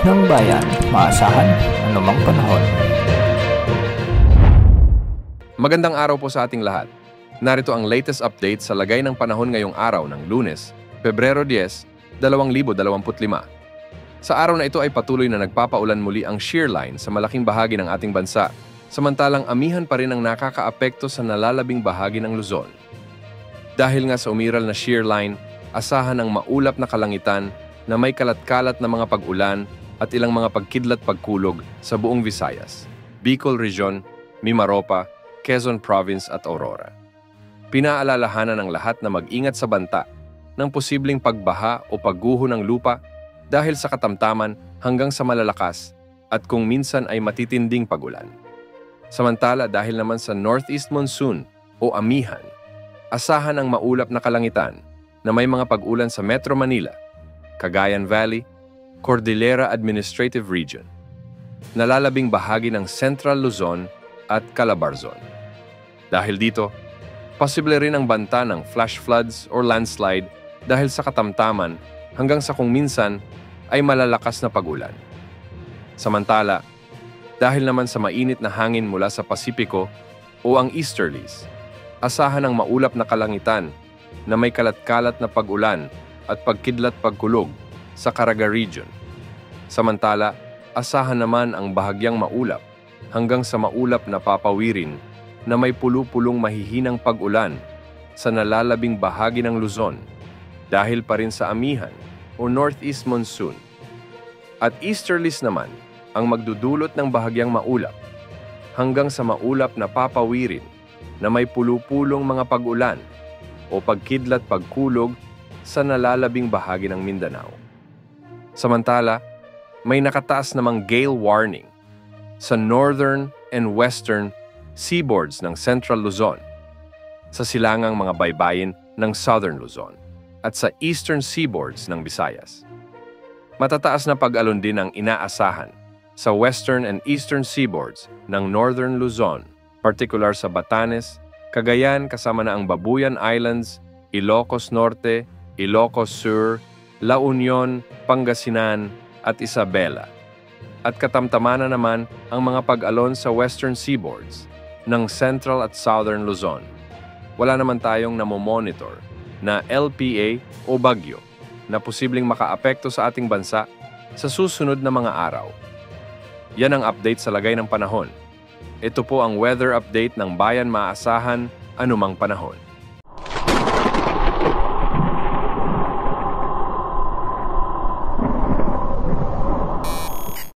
ng bayan, maasahan anumang panahon. Magandang araw po sa ating lahat. Narito ang latest update sa lagay ng panahon ngayong araw ng Lunes, Pebrero 10, 2025. Sa araw na ito ay patuloy na nagpapaulan muli ang shear line sa malaking bahagi ng ating bansa, samantalang amihan pa rin ang nakakaapekto sa nalalabing bahagi ng Luzon. Dahil nga sa umiral na shear line, asahan ang maulap na kalangitan na may kalat-kalat na mga pag-ulan at ilang mga pagkidlat-pagkulog sa buong Visayas, Bicol Region, Mimaropa, Quezon Province at Aurora. Pinaalalahanan ng lahat na mag-ingat sa banta ng posibleng pagbaha o pagguho ng lupa dahil sa katamtaman hanggang sa malalakas at kung minsan ay matitinding pag-ulan. Samantala dahil naman sa Northeast Monsoon o amihan, asahan ang maulap na kalangitan na may mga pag-ulan sa Metro Manila, Cagayan Valley, Cordillera Administrative Region, nalalabing bahagi ng Central Luzon at Calabarzon. Dahil dito, posible rin ang banta ng flash floods or landslide dahil sa katamtaman hanggang sa kung minsan ay malalakas na pag-ulan. Samantala, dahil naman sa mainit na hangin mula sa Pasipiko o ang easterlies, asahan ang maulap na kalangitan na may kalat-kalat na pag-ulan at pagkidlat-pagkulog sa Caraga Region. Samantala, asahan naman ang bahagyang maulap hanggang sa maulap na papawirin na may pulu-pulong mahihinang pag-ulan sa nalalabing bahagi ng Luzon dahil pa rin sa amihan o Northeast Monsoon. At easterlies naman ang magdudulot ng bahagyang maulap hanggang sa maulap na papawirin na may pulu-pulong mga pag-ulan o pagkidlat-pagkulog sa nalalabing bahagi ng Mindanao. Samantala, may nakataas namang gale warning sa northern and western seaboards ng Central Luzon, sa silangang mga baybayin ng Southern Luzon, at sa eastern seaboards ng Visayas. Matataas na pag-alon din ang inaasahan sa western and eastern seaboards ng Northern Luzon, partikular sa Batanes, Cagayan kasama na ang Babuyan Islands, Ilocos Norte, Ilocos Sur, La Union, Pangasinan at Isabela. At katamtamana naman ang mga pag-alon sa western seaboards ng Central at Southern Luzon. Wala naman tayong namomonitor na LPA o bagyo na posibleng makaapekto sa ating bansa sa susunod na mga araw. Yan ang update sa lagay ng panahon. Ito po ang weather update ng Bayan Maasahan Anumang Panahon.